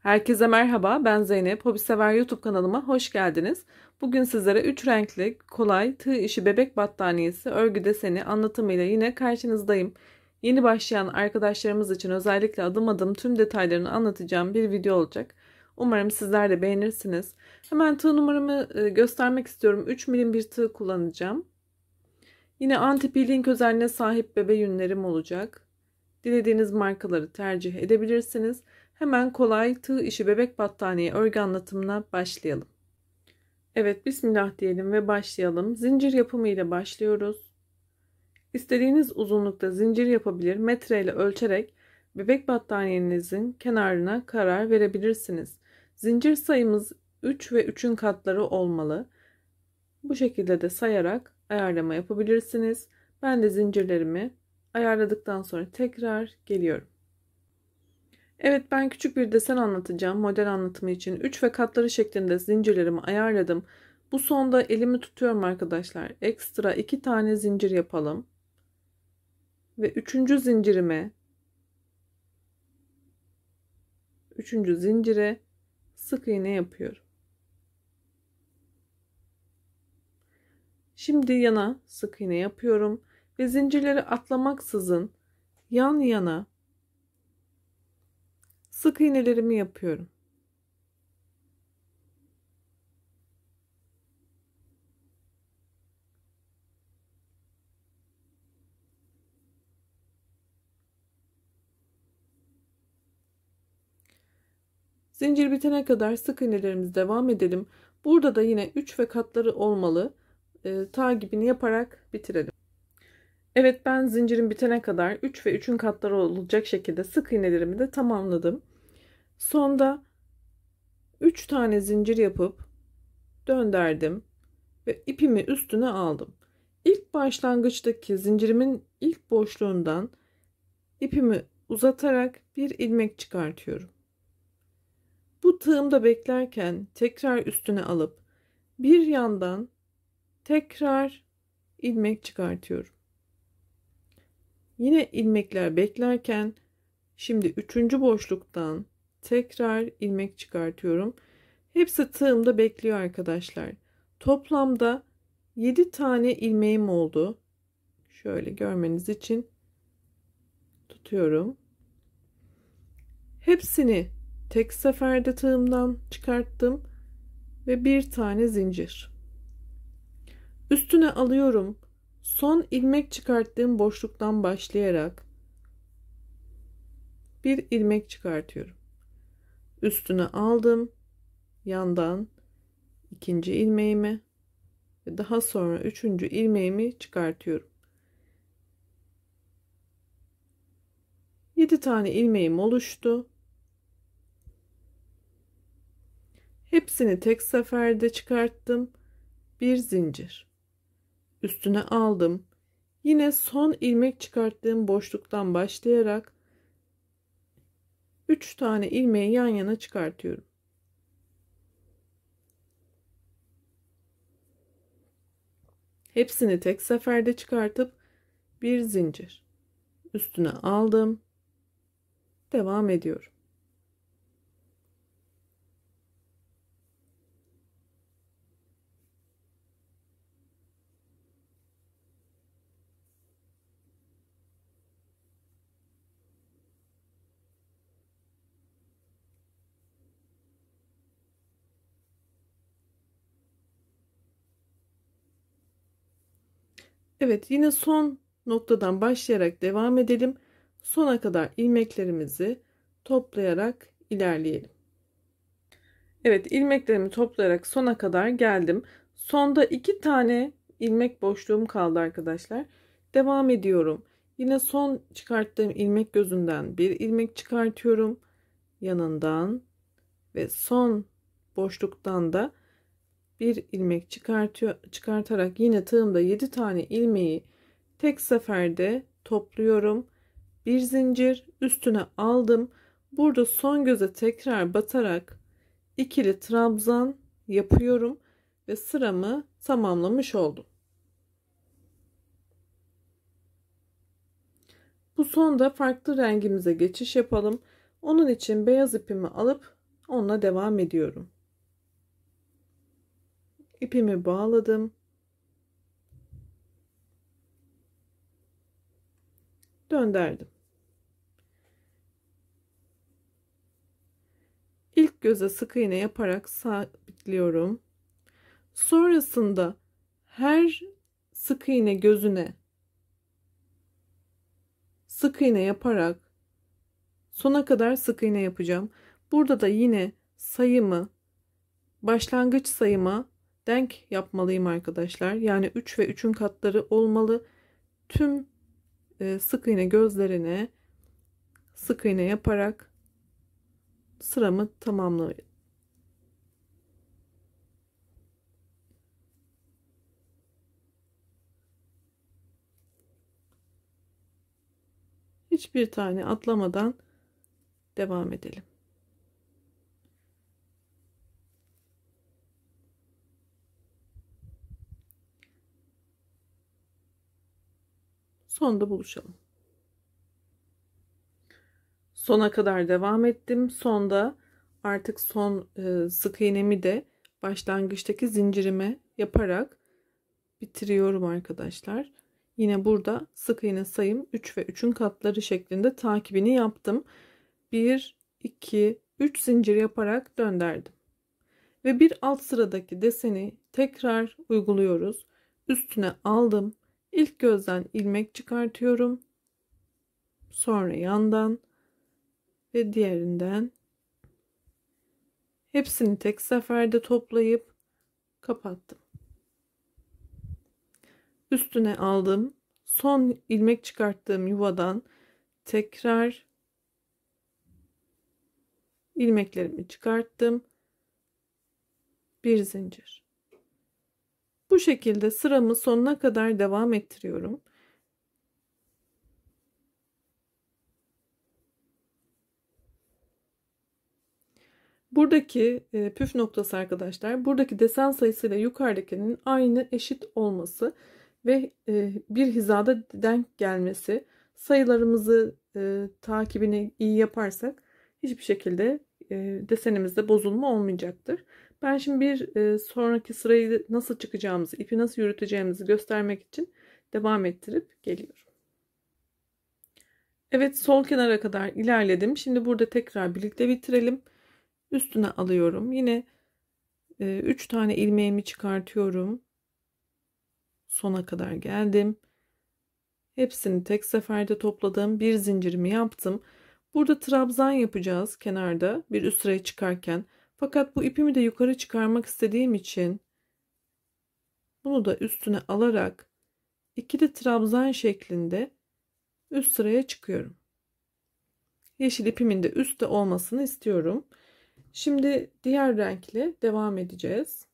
Herkese merhaba, ben Zeynep. Hobisever YouTube kanalıma hoş geldiniz. Bugün sizlere 3 renkli, kolay, tığ işi bebek battaniyesi örgü deseni anlatımıyla yine karşınızdayım. Yeni başlayan arkadaşlarımız için özellikle adım adım tüm detaylarını anlatacağım bir video olacak. Umarım sizler de beğenirsiniz. Hemen tığ numaramı göstermek istiyorum. 3 milim bir tığ kullanacağım. Yine anti-peeling özelliğine sahip bebe yünlerim olacak. Dilediğiniz markaları tercih edebilirsiniz. Hemen kolay tığ işi bebek battaniye örgü anlatımına başlayalım. Evet, bismillah diyelim ve başlayalım. Zincir yapımı ile başlıyoruz. İstediğiniz uzunlukta zincir yapabilir, metre ile ölçerek bebek battaniyenizin kenarına karar verebilirsiniz. Zincir sayımız 3 ve 3'ün katları olmalı. Bu şekilde de sayarak ayarlama yapabilirsiniz. Ben de zincirlerimi ayarladıktan sonra tekrar geliyorum. Evet, ben küçük bir desen anlatacağım. Model anlatımı için 3 ve katları şeklinde zincirlerimi ayarladım. Bu sonda elimi tutuyorum arkadaşlar. Ekstra 2 tane zincir yapalım. Ve 3. zincirime 3. zincire sık iğne yapıyorum. Şimdi yana sık iğne yapıyorum ve zincirleri atlamaksızın yan yana sık iğnelerimi yapıyorum. Zincir bitene kadar sık iğnelerimiz devam edelim. Burada da yine 3 ve katları olmalı. Takibini yaparak bitirelim. Evet, ben zincirin bitene kadar 3 ve 3'ün katları olacak şekilde sık iğnelerimi de tamamladım. Sonda 3 tane zincir yapıp döndürdüm ve ipimi üstüne aldım. İlk başlangıçtaki zincirimin ilk boşluğundan ipimi uzatarak bir ilmek çıkartıyorum. Bu tığımda beklerken tekrar üstüne alıp bir yandan tekrar ilmek çıkartıyorum. Yine ilmekler beklerken şimdi 3. boşluktan tekrar ilmek çıkartıyorum. Hepsi tığımda bekliyor arkadaşlar. Toplamda 7 tane ilmeğim oldu. Şöyle görmeniz için tutuyorum. Hepsini tek seferde tığımdan çıkarttım ve bir tane zincir. Üstüne alıyorum. Son ilmek çıkarttığım boşluktan başlayarak bir ilmek çıkartıyorum. Üstüne aldım. Yandan ikinci ilmeğimi ve daha sonra 3. ilmeğimi çıkartıyorum. 7 tane ilmeğim oluştu. Hepsini tek seferde çıkarttım. Bir zincir. Üstüne aldım. Yine son ilmek çıkarttığım boşluktan başlayarak 3 tane ilmeği yan yana çıkartıyorum. Hepsini tek seferde çıkartıp bir zincir. Üstüne aldım. Devam ediyorum. Evet, yine son noktadan başlayarak devam edelim. Sona kadar ilmeklerimizi toplayarak ilerleyelim. Evet, ilmeklerimi toplayarak sona kadar geldim. Sonda 2 tane ilmek boşluğum kaldı arkadaşlar. Devam ediyorum. Yine son çıkarttığım ilmek gözünden bir ilmek çıkartıyorum. Yanından ve son boşluktan da bir ilmek çıkartarak yine tığımda 7 tane ilmeği tek seferde topluyorum. Bir zincir üstüne aldım. Burada son göze tekrar batarak ikili trabzan yapıyorum ve sıramı tamamlamış oldum. Bu sonda farklı rengimize geçiş yapalım. Onun için beyaz ipimi alıp Onunla devam ediyorum. İpimi bağladım. Döndürdüm. İlk göze sık iğne yaparak sabitliyorum. Sonrasında her sık iğne gözüne sık iğne yaparak sona kadar sık iğne yapacağım. Burada da yine sayımı başlangıç sayıma denk yapmalıyım arkadaşlar. Yani 3 ve 3'ün katları olmalı. Tüm sık iğne gözlerine sık iğne yaparak sıramı tamamlıyorum. Hiçbir tane atlamadan devam edelim. Sonda buluşalım. Sona kadar devam ettim. Sonda artık son sık iğnemi de başlangıçtaki zincirime yaparak bitiriyorum arkadaşlar. Yine burada sık iğne sayım 3 ve 3'ün katları şeklinde takibini yaptım. 1, 2, 3 zincir yaparak döndürdüm. Ve bir alt sıradaki deseni tekrar uyguluyoruz. Üstüne aldım. İlk gözden ilmek çıkartıyorum. Sonra yandan ve diğerinden hepsini tek seferde toplayıp kapattım. Üstüne aldım. Son ilmek çıkarttığım yuvadan tekrar ilmeklerimi çıkarttım. Bir zincir. Bu şekilde sıramı sonuna kadar devam ettiriyorum. Buradaki püf noktası arkadaşlar, buradaki desen sayısıyla yukarıdakinin aynı eşit olması ve bir hizada denk gelmesi. Sayılarımızı takibini iyi yaparsak hiçbir şekilde desenimizde bozulma olmayacaktır. Ben şimdi bir sonraki sırayı nasıl çıkacağımızı, ipi nasıl yürüteceğimizi göstermek için devam ettirip geliyorum. Evet, sol kenara kadar ilerledim. Şimdi burada tekrar birlikte bitirelim. Üstüne alıyorum. Yine 3 tane ilmeğimi çıkartıyorum. Sona kadar geldim. Hepsini tek seferde topladım. Bir zincirimi yaptım. Burada trabzan yapacağız kenarda bir üst sıraya çıkarken. Fakat bu ipimi de yukarı çıkarmak istediğim için bunu da üstüne alarak ikili trabzan şeklinde üst sıraya çıkıyorum. Yeşil ipimin de üstte olmasını istiyorum. Şimdi diğer renkle devam edeceğiz.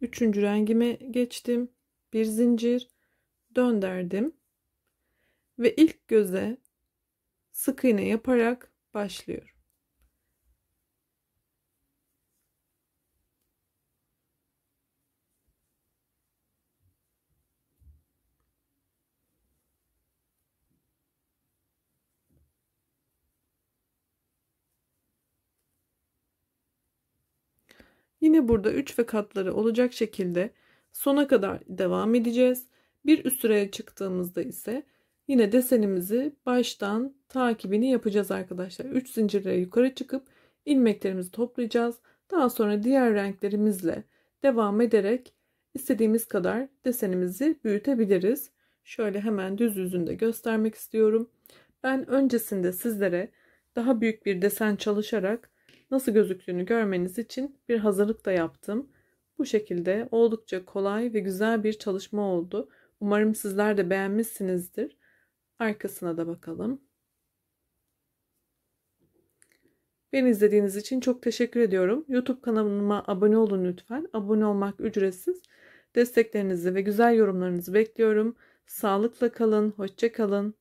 Üçüncü rengime geçtim. Bir zincir döndürdüm ve ilk göze sık iğne yaparak başlıyorum. Yine burada 3 ve katları olacak şekilde sona kadar devam edeceğiz. Bir üst sıraya çıktığımızda ise yine desenimizi baştan takibini yapacağız arkadaşlar. 3 zincirle yukarı çıkıp ilmeklerimizi toplayacağız. Daha sonra diğer renklerimizle devam ederek istediğimiz kadar desenimizi büyütebiliriz. Şöyle hemen düz yüzünde göstermek istiyorum. Ben öncesinde sizlere daha büyük bir desen çalışarak nasıl gözüktüğünü görmeniz için bir hazırlık da yaptım. Bu şekilde oldukça kolay ve güzel bir çalışma oldu. Umarım sizler de beğenmişsinizdir. Arkasına da bakalım. Beni izlediğiniz için çok teşekkür ediyorum. YouTube kanalıma abone olun lütfen. Abone olmak ücretsiz. Desteklerinizi ve güzel yorumlarınızı bekliyorum. Sağlıkla kalın, hoşça kalın.